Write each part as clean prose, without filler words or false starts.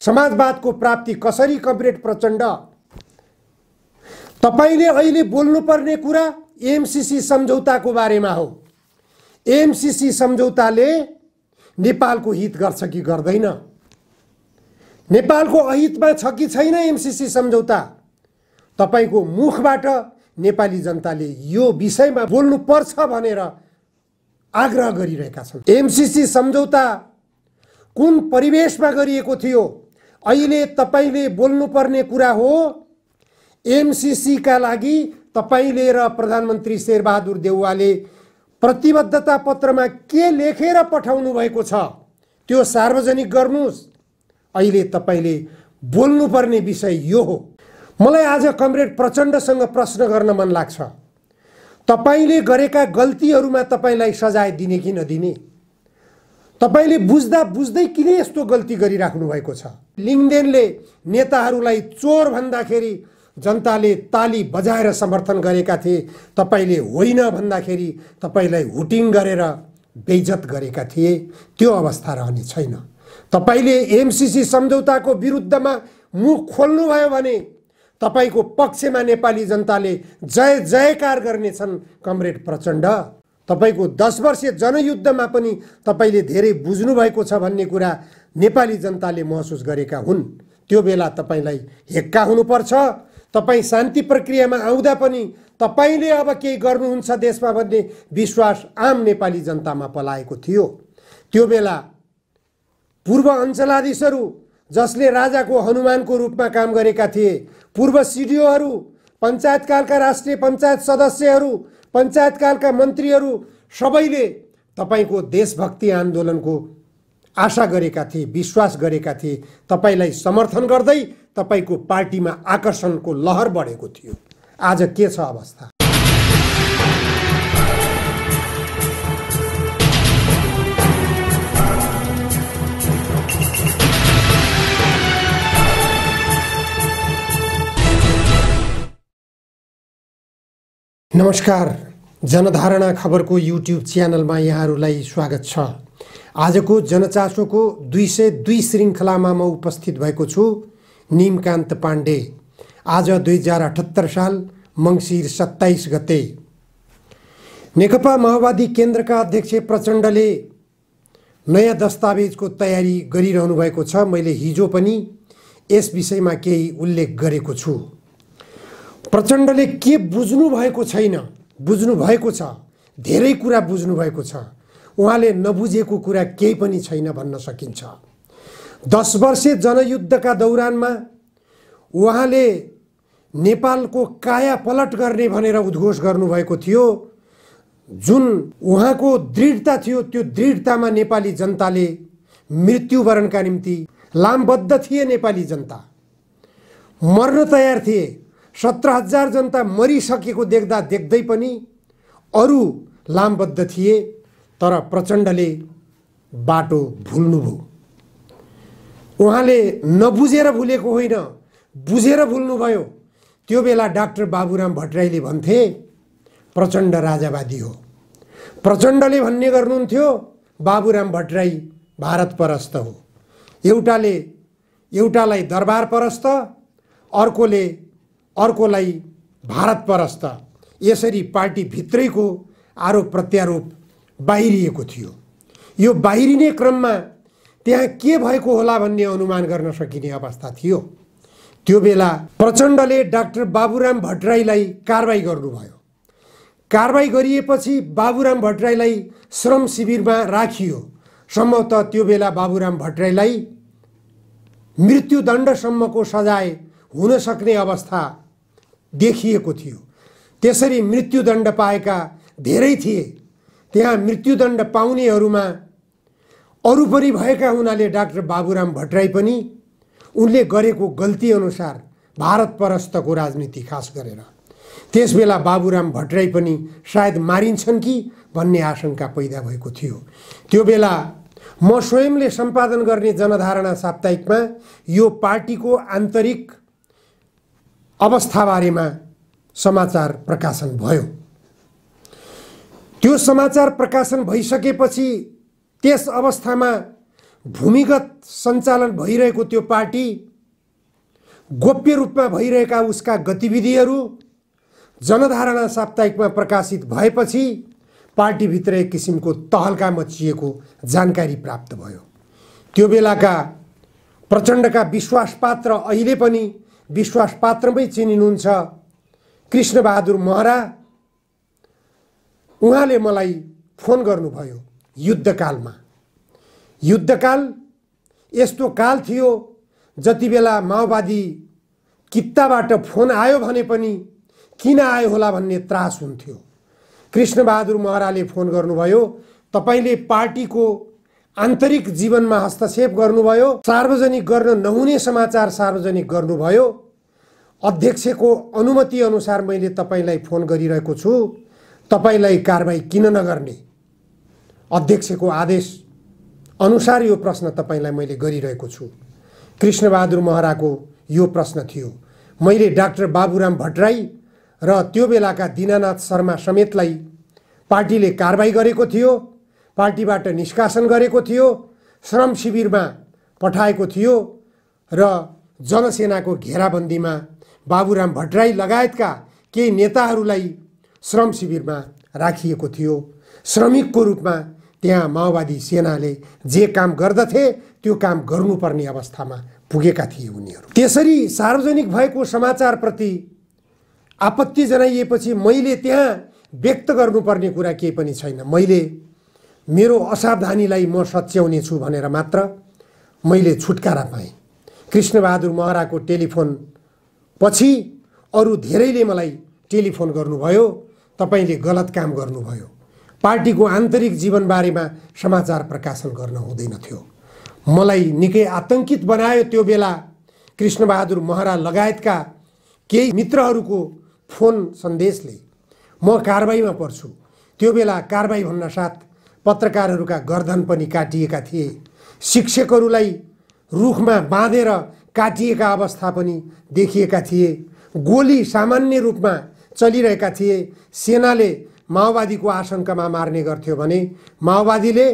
समाजवादको प्राप्ति कसरी कमरेड प्रचण्ड तपाईले अहिले बोल्नुपर्ने कुरा एमसीसी सम्झौताको बारेमा हो। एमसीसी सम्झौताले नेपालको हित गर्छ कि गर्दैन? नेपालको अहितमा छ कि छैन एमसीसी सम्झौता? तपाईको मुखबाट नेपाली जनताले यो विषयमा बोल्नु पर्छ भनेर आग्रह गरिरहेका छन्। एमसीसी सम्झौता कुन परिवेशमा गरिएको थियो? अहिले तपाईले बोल्नुपर्ने कुरा हो। एमसीसी का लागि तपाईले र प्रधानमन्त्री शेरबहादुर देउवाले प्रतिबद्धता पत्रमा के लेखेर पठाउनु भएको छ त्यो सार्वजनिक गर्नुस्। अहिले तपाईले बोल्नुपर्ने विषय यो हो। मलाई आज कमरेड प्रचण्डसँग प्रश्न गर्न मन लाग्छ। तपाईले गरेका गल्तीहरुमा तपाईलाई सजाय दिने कि नदिने? तपाईले बुझ्दा बुझ्दै किन यस्तो गल्ती गरिराख्नु भएको छ? लिङ्गदेनले नेताहरूलाई चोर भन्दाखेरि जनताले ताली बजाएर समर्थन गरेका थिए। तपाईले होइन भन्दाखेरि तपाईलाई हुटिङ गरेर बेइज्जत गरेका थिए। त्यो अवस्था रहने छैन। तपाईले एमसीसी सम्झौताको विरुद्धमा मुख खोल्नु भयो भने तपाईको पक्षमा नेपाली जनताले जय जयकार गर्नेछन्। कमरेड प्रचण्ड, तपाईको 10 वर्षीय जनयुद्धमा पनि तपाईले धेरै बुझ्नु भएको छ भन्ने कुरा नेपाली जनताले महसुस गरेका हुन्। त्यो बेला तपाईलाई हेक्का हुनुपर्छ। तपाई शान्ति प्रक्रियामा आउँदा पनि तपाईले अब केही गर्नुहुन्छ देशमा भन्ने विश्वास आम नेपाली जनतामा पलाएको थियो। त्यो बेला पूर्व अञ्चलाधीशहरू जसले राजाको हनुमानको रूपमा काम गरेका थिए, पूर्व सिडिओहरू, पञ्चायतकालका राष्ट्रिय पञ्चायत सदस्यहरू, पञ्चायतकालका मन्त्रीहरू सबैले तपाईको देशभक्ति आन्दोलनको आशा गरेका थिए, विश्वास गरेका थिए। तपाईलाई समर्थन गर्दै तपाईको पार्टीमा आकर्षणको लहर बढेको थियो। आज के छ अवस्था? नमस्कार, जनधारणा खबरको युट्युब च्यानलमा यहाँहरूलाई स्वागत छ। आजको जनचासोको 202 श्रृङ्खलामा म उपस्थित भएको छु। निमकान्त पाण्डे। आज 2078 साल मङ्सिर 27 गते नेकपा माओवादी केन्द्रका अध्यक्ष प्रचण्डले नयाँ दस्तावेजको तयारी गरिरहनु भएको छ। मैले हिजो पनि यस विषयमा केही उल्लेख गरेको छु। प्रचण्डले के बुझ्नु भएको छैन, बुझ्नु भएको छ। धेरै कुरा बुझ्नु भएको छ। उहाँले नबुझेको कुरा केही पनि छैन भन्न सकिन्छ। 10 वर्षे जनयुद्धका दौरानमा उहाँले नेपालको काया पलट गर्ने भनेर उद्घोष गर्नुभएको थियो। जुन उहाँको दृढता थियो, त्यो दृढतामा नेपाली जनताले मृत्युवरणका निम्ति लामबद्ध थिए। नेपाली जनता मर्न तयार थिए। 17,000 जनता मरिसकेको देख्दा देख्दै पनि अरू लामबद्ध थिए। तर प्रचण्डले बाटो भुल्नुभयो। उहाँले नबुझेर भुलेको होइन, बुझेर भुल्नुभयो। त्यो बेला डाक्टर बाबुराम भट्टराईले भन्थे प्रचण्ड राजावादी हो। प्रचण्डले भन्ने गर्नुहुन्थ्यो बाबुराम भट्टराई भारत परस्त हो। एउटालाई दरबार परस्त, अर्कोलाई भारत परस्त। यसरी पार्टी भित्रैको आरोप प्रत्यारोप बाहिरिएको थियो। यो बाहिरिने क्रममा त्यहाँ के भएको होला भन्ने अनुमान गर्न सकिने अवस्था थियो। त्यो बेला प्रचण्डले डाक्टर बाबुराम भट्टराईलाई कारबाही गर्नुभयो। कारबाही गरिएपछि बाबुराम भट्टराईलाई श्रम शिविरमा राखियो। सम्भवतः त्यो बेला बाबुराम भट्टराईलाई मृत्युदण्डसम्मको सजाय हुन सक्ने अवस्था देखिएको थियो। त्यसरी मृत्युदण्ड पाएका धेरै थिए। त्यहाँ मृत्युदण्ड पाउनेहरूमा अरू पनि भएका हुनाले डाक्टर बाबुराम भट्टराई पनि उनले गरेको गल्ती अनुसार भारत परस्तको राजनीति खास गरेर त्यसबेला बाबुराम भट्टराई पनि सायद मारिन्छन् कि भन्ने आशंका पैदा भएको थियो। त्यो बेला म स्वयंले सम्पादन गर्ने जनधारणा साप्ताहिकमा यो पार्टीको आन्तरिक अवस्थाबारेमा समाचार प्रकाशन भयो। त्यो समाचार प्रकाशन भइसकेपछि त्यस अवस्थामा भूमिगत सञ्चालन भइरहेको त्यो पार्टी, गोप्य रूपमा भइरहेका उसका गतिविधिहरू जनधारणा साप्ताहिकमा प्रकाशित भएपछि पार्टीभित्र एक किसिमको तहल्का मचिएको जानकारी प्राप्त भयो। त्यो बेलाका प्रचण्डका विश्वासपात्र, अहिले पनि विश्वासपात्रमै चिनिनुहुन्छ कृष्णबहादुर महरा, उहाँले मलाई फोन गर्नुभयो। युद्धकालमा, युद्धकाल यस्तो काल थियो जति बेला माओवादी कित्ताबाट फोन आयो भने पनि किन आयो होला भन्ने त्रास हुन्थ्यो। कृष्णबहादुर महराले फोन गर्नुभयो, तपाईले पार्टीको आन्तरिक जीवनमा हस्तक्षेप गर्नुभयो, सार्वजनिक गर्न नहुने समाचार सार्वजनिक गर्नुभयो, अध्यक्षको अनुमति अनुसार मैले तपाईलाई फोन गरिरहेको छु, तपाईलाई कारबाही किन नगर्ने, अध्यक्षको आदेश अनुसार यो प्रश्न तपाईलाई मैले गरिरहेको छु। कृष्णबहादुर महराको यो प्रश्न थियो। मैले डाक्टर बाबुराम भट्टराई र त्यो बेलाका दीनानाथ शर्मा समेतलाई पार्टीले कारबाही गरेको थियो, पार्टीबाट निष्कासन गरेको थियो, श्रम शिविरमा पठाएको थियो र जनसेनाको घेराबन्दीमा बाबुराम भट्टराई लगायतका केही नेताहरूलाई श्रम शिविरमा राखिएको थियो। श्रमिकको रूपमा त्यहाँ माओवादी सेनाले जे काम गर्दथे त्यो काम गर्नुपर्ने अवस्थामा पुगेका थिए उनीहरू। त्यसरी सार्वजनिक भएको समाचारप्रति आपत्ति जनाइएपछि मैले त्यहाँ व्यक्त गर्नुपर्ने कुरा केही पनि छैन। मैले मेरो असावधानीलाई म सच्याउने छु भनेर मात्र मैले छुटकारा पाएँ। कृष्णबहादुर महराको टेलिफोन पछि अरू धेरैले मलाई टेलिफोन गर्नुभयो, तपाईले गलत काम गर्नुभयो, पार्टीको आन्तरिक जीवन बारेमा समाचार प्रकाशन गर्न हुँदैन थियो। मलाई निकै आतंकित बनायो त्यो बेला कृष्णबहादुर महरा लगायतका केही मित्रहरूको फोन सन्देशले। म कारबाहीमा पर्छु। त्यो बेला कारबाही भन्न साथ पत्रकारहरूका गर्दन पनि काटिएका थिए, शिक्षकहरूलाई रुखमा बाँधेर काटिएका अवस्था पनि देखिएका थिए, गोली सामान्य रूपमा चलिरहेका थिए। सेनाले माओवादीको आशंकामा मार्ने गर्थ्यो भने माओवादीले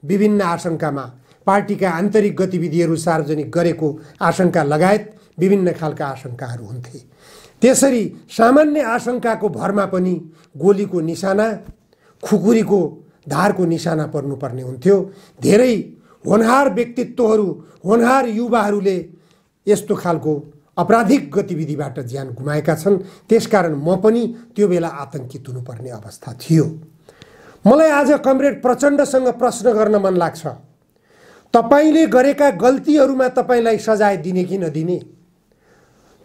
विभिन्न आशंकामा पार्टीका आन्तरिक गतिविधिहरू सार्वजनिक गरेको आशंका लगायत विभिन्न खालका आशंकाहरू हुन्थे। त्यसरी सामान्य आशंकाको भरमा पनि गोलीको निशाना, खुकुरीको धारको निशाना पर्नुपर्ने हुन्थ्यो। धेरै होनहार व्यक्तित्वहरू, होनहार युवाहरूले यस्तो खालको अपराधिक गतिविधिबाट ज्यान गुमाएका छन्। त्यसकारण म पनि त्यो बेला आतंकित हुनुपर्ने अवस्था थियो। मलाई आज कमरेड प्रचण्डसँग प्रश्न गर्न मन लाग्छ, तपाईले गरेका गल्तीहरूमा तपाईलाई सजाय दिने कि नदिने?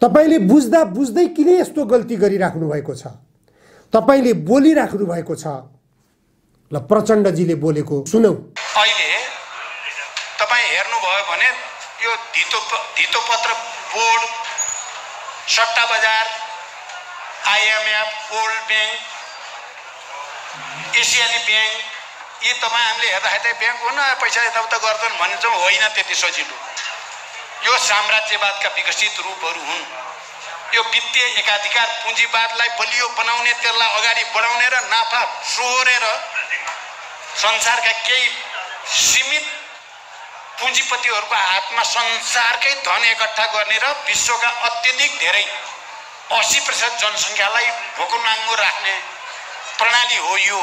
तपाईले बुझ्दा बुझ्दै किन यस्तो गल्ती गरिराख्नु भएको छ? तपाईले बोलिराख्नु भएको छ। ल प्रचण्डजीले बोलेको सुनौ। अहिले तपाई हेर्नुभयो भने यो धितोपत्र बोर्ड, सट्टा बजार, IMF, वर्ल्ड ब्याङ्क, एसियाली ब्याङ्क, यी तपाईँ हामीले हेर्दाखेरि ब्याङ्क हो न पैसा यताउता गर्छन् भनिन्छौँ, होइन त्यति सजिलो। यो साम्राज्यवादका विकसित रूपहरू हुन्। यो वित्तीय एकाधिकार पुँजीवादलाई बलियो बनाउने, त्यसलाई अगाडि बढाउने र नाफा सोहोरेर संसारका केही सीमित पुँजीपतिहरूको हातमा संसारकै धन एकट्ठा गर्ने र विश्वका अत्यधिक धेरै 80% जनसङ्ख्यालाई भोको-नाङ्गो राख्ने प्रणाली हो यो।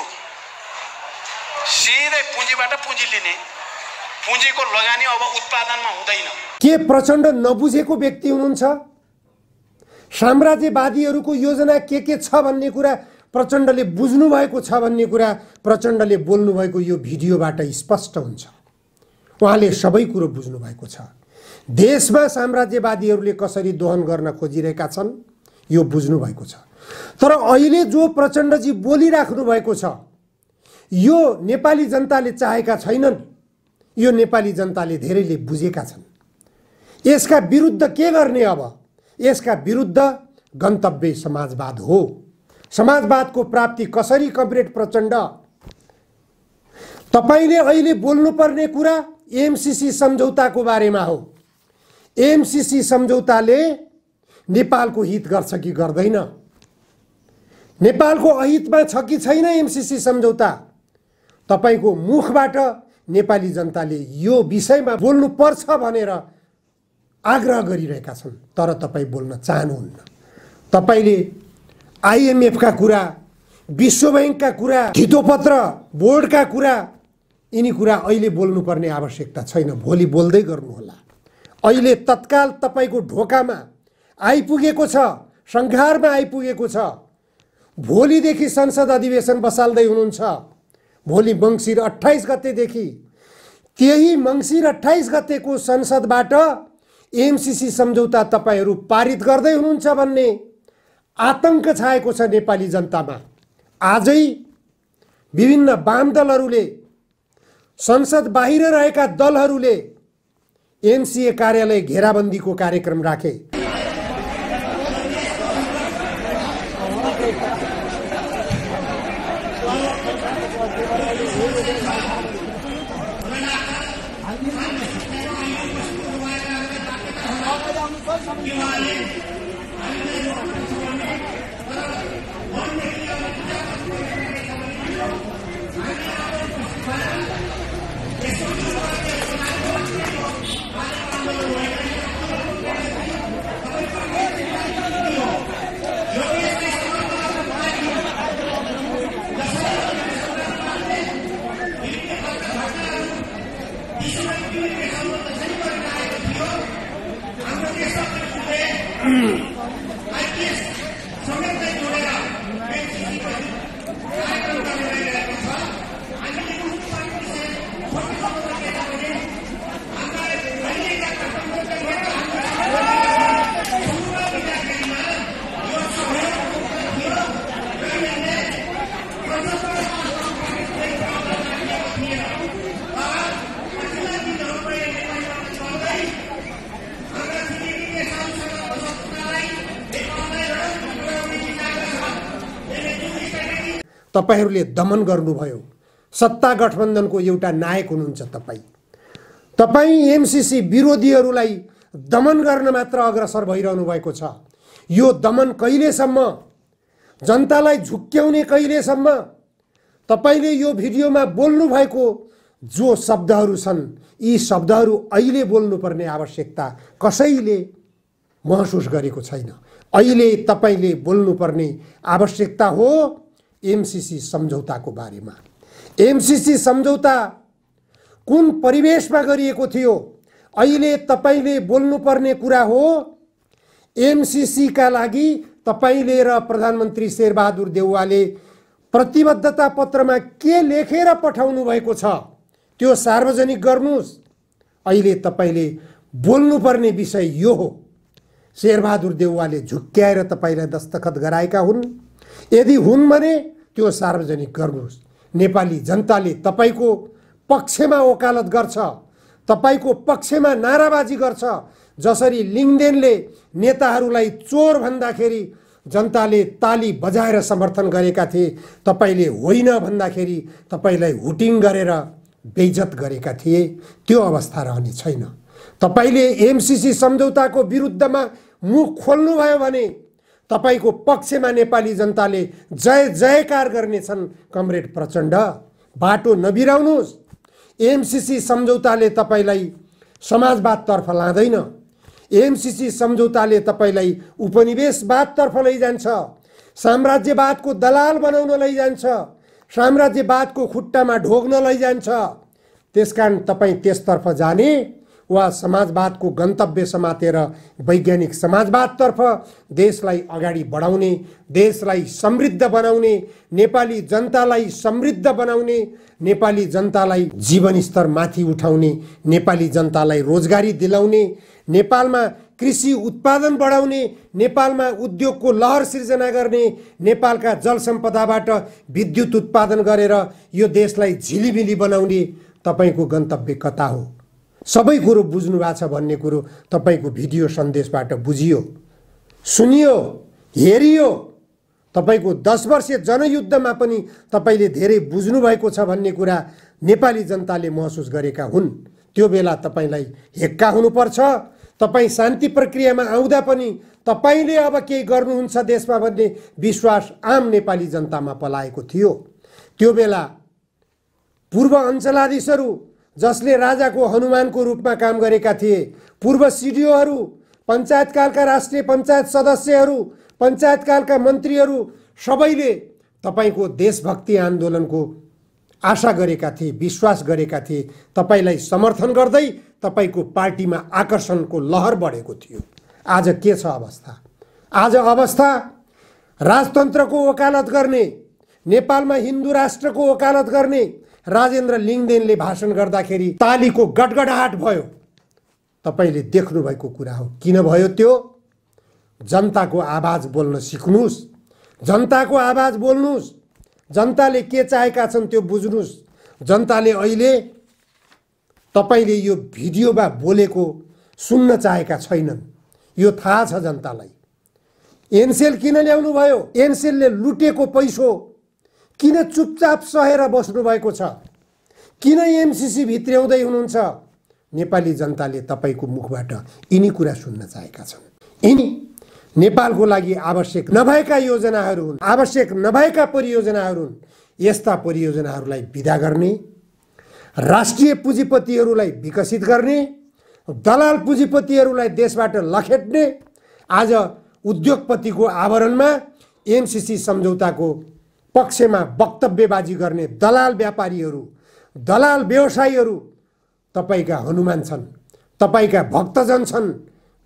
सिधै पुँजीबाट पुँजी लिने, पुँजीको लगानी अब उत्पादनमा हुँदैन। के प्रचण्ड नबुझेको व्यक्ति हुनुहुन्छ? साम्राज्यवादीहरूको योजना के छ भन्ने कुरा प्रचण्डले बुझ्नु भएको छ भन्ने कुरा प्रचण्डले बोल्नु भएको यो भिडियोबाट स्पष्ट हुन्छ। उहाँले सबै कुरो बुझ्नु भएको छ। देशमा साम्राज्यवादीहरूले कसरी दोहन गर्न खोजिरहेका छन् यो बुझ्नु भएको छ। तर अहिले जो प्रचण्डजी बोलिराख्नु भएको छ यो नेपाली जनताले चाहेका छैनन्। यो नेपाली जनताले धेरैले बुझेका छन्। यसका विरुद्ध के गर्ने? अब यसका विरुद्ध गन्तव्य समाजवाद हो। समाजवादको प्राप्ति कसरी? कमरेड प्रचण्ड, तपाईले अहिले बोल्नुपर्ने कुरा एमसीसी सम्झौताको बारेमा हो। एमसीसी सम्झौताले नेपालको हित गर्छ कि गर्दैन? नेपालको अहितमा छ कि छैन एमसीसी सम्झौता? तपाईको मुखबाट नेपाली जनताले यो विषयमा बोल्नु पर्छ भनेर आग्रह गरिरहेका छन्, तर तपाईँ बोल्न चाहनुहुन्न। तपाईँले IMF का कुरा, विश्व बैंकका कुरा, धितोपत्र बोर्डका कुरा, यिनी कुरा अहिले बोल्नुपर्ने आवश्यकता छैन, भोलि बोल्दै गर्नुहोला। अहिले तत्काल तपाईँको ढोकामा आइपुगेको छ, संघारमा आइपुगेको छ। भोलिदेखि संसद अधिवेशन बसाल्दै हुनुहुन्छ, भोलि मङ्सिर 28 गतेदेखि। त्यही मङ्सिर 28 गतेको संसदबाट MCC सम्झौता तपाईँहरू पारित गर्दै हुनुहुन्छ भन्ने आतंक छाएको छ नेपाली जनतामा। आजै विभिन्न वाम दलहरूले, संसद बाहिर रहेका दलहरूले MCA कार्यालय घेराबन्दीको कार्यक्रम राखे। तपाईहरूले दमन गर्नुभयो। सत्ता गठबन्धनको एउटा नायक हुनुहुन्छ तपाईँ। तपाईँ MCC विरोधीहरूलाई दमन गर्न मात्र अग्रसर भइरहनु भएको छ। यो दमन कहिलेसम्म, जनतालाई झुक्क्याउने कहिलेसम्म? तपाईले यो भिडियोमा बोल्नु भएको जो शब्दहरू छन्, यी शब्दहरू अहिले बोल्नुपर्ने आवश्यकता कसैले महसुस गरेको छैन। अहिले तपाईले बोल्नुपर्ने आवश्यकता हो MCC सम्झौताको बारेमा। MCC सम्झौता कुन परिवेशमा गरिएको थियो? अहिले तपाईले बोल्नुपर्ने कुरा हो MCC का लागि तपाईले र प्रधानमन्त्री शेरबहादुर देउवाले प्रतिबद्धता पत्रमा के लेखेर पठाउनु भएको छ त्यो सार्वजनिक गर्नुस्। अहिले तपाईले बोल्नुपर्ने विषय यो हो। शेरबहादुर देउवाले झुक्क्याएर तपाईलाई दस्तखत गराएका हुन्। यदि हुन् भने त्यो सार्वजनिक गर्नुस्। नेपाली जनताले तपाईको पक्षमा वकालत गर्छ, तपाईको पक्षमा नाराबाजी गर्छ। जसरी लिङदेनले नेताहरूलाई चोर भन्दाखेरि जनताले ताली बजाएर समर्थन गरेका थिए, तपाईले होइन भन्दाखेरि तपाईलाई हुटिङ गरेर बेइज्जत गरेका थिए, त्यो अवस्था रहने छैन। तपाईले MCC सम्झौताको विरुद्धमा मुख खोल्नुभयो भने तपाईको पक्षमा नेपाली जनताले जय जयकार गर्नेछन्। कमरेड प्रचण्ड, बाटो नबिराउनुस्। MCC सम्झौताले तपाईलाई समाजवादतर्फ लाँदैन। MCC सम्झौताले तपाईलाई उपनिवेशवादतर्फ लैजान्छ, साम्राज्यवादको दलाल बनाउन लैजान्छ, साम्राज्यवादको खुट्टामा ढोग्न लैजान्छ। त्यसकारण तपाईँ त्यसतर्फ जाने वा समाजवादको गन्तव्य समातेर वैज्ञानिक समाजवादतर्फ देशलाई अगाडि बढाउने, देशलाई समृद्ध बनाउने, नेपाली जनतालाई समृद्ध बनाउने, नेपाली जनतालाई जीवनस्तर माथि उठाउने, नेपाली जनतालाई रोजगारी दिलाउने, नेपालमा कृषि उत्पादन बढाउने, नेपालमा उद्योगको लहर सिर्जना गर्ने, नेपालका जल सम्पदाबाट विद्युत उत्पादन गरेर यो देशलाई झिलिमिली बनाउने तपाईको गन्तव्य कता हो? सबै कुरो बुझ्नु भएको छ भन्ने कुरो तपाईको भिडियो सन्देशबाट बुझियो, सुनियो, हेरियो। तपाईको 10 वर्षीय जनयुद्धमा पनि तपाईले धेरै बुझ्नु भएको छ भन्ने कुरा नेपाली जनताले महसुस गरेका हुन्। त्यो बेला तपाईलाई हेक्का हुनुपर्छ। तपाईँ शान्ति प्रक्रियामा आउँदा पनि तपाईले अब केही गर्नुहुन्छ देशमा भन्ने विश्वास आम नेपाली जनतामा पलाएको थियो। त्यो बेला पूर्व अञ्चलाधीशहरू जसले राजाको हनुमानको रूपमा काम गरेका थिए, पूर्व सिडिओहरू, पञ्चायतकालका राष्ट्रिय पञ्चायत सदस्यहरू, पञ्चायतकालका मन्त्रीहरू सबैले तपाईको देशभक्ति आन्दोलनको आशा गरेका थिए, विश्वास गरेका थिए। तपाईलाई समर्थन गर्दै तपाईको पार्टीमा आकर्षणको लहर बढेको थियो। आज के छ अवस्था? आज अवस्था राजतन्त्रको वकालत गर्ने, नेपालमा हिन्दू राष्ट्रको वकालत गर्ने राजेन्द्र लिङदेनले भाषण गर्दाखेरि तालीको गडगडाहट भयो। तपाईले देख्नु भएको कुरा हो। किन भयो त्यो? जनताको आवाज बोल्न सिक्नुस्, जनताको आवाज बोल्नुस्, जनताले के चाहेका छन् त्यो बुझ्नुस्। जनताले अहिले तपाईले यो भिडियोमा बोलेको सुन्न चाहेका छैनन्, यो थाहा छ जनतालाई। एनसेल किन ल्याउनु भयो? एनसेलले लुटेको पैसो किन चुपचाप सहेर बस्नु भएको छ? किन एमसीसी भित्र्याउँदै हुनुहुन्छ? नेपाली जनताले तपाईको मुखबाट यिनी कुरा सुन्न चाहेका छन्। यिनी नेपालको लागि आवश्यक नभएका योजनाहरू हुन्, आवश्यक नभएका परियोजनाहरू हुन्। यस्ता परियोजनाहरूलाई विदा गर्ने, राष्ट्रिय पुँजीपतिहरूलाई विकसित गर्ने, दलाल पुँजीपतिहरूलाई देशबाट लखेट्ने, आज उद्योगपतिको आवरणमा एमसीसी सम्झौताको पक्षमा वक्तव्यबाजी गर्ने दलाल व्यापारीहरू, दलाल व्यवसायीहरू तपाईका हनुमान छन्, तपाईका भक्तजन छन्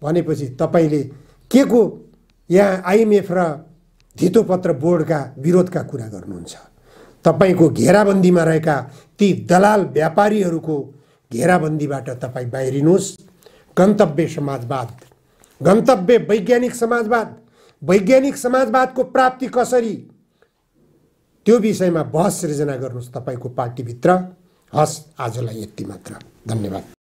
भनेपछि तपाईले के को यहाँ आइएमएफ र धितोपत्र बोर्डका विरोधका कुरा गर्नुहुन्छ? तपाईको घेराबन्दीमा रहेका ती दलाल व्यापारीहरूको घेराबन्दीबाट तपाईँ बाहिरिनुहोस्। गन्तव्य समाजवाद, गन्तव्य वैज्ञानिक समाजवाद, वैज्ञानिक समाजवादको प्राप्ति कसरी, त्यो विषयमा बहस सृजना गर्नुहोस् तपाईको पार्टीभित्र। हस्, आजलाई यति मात्र। धन्यवाद।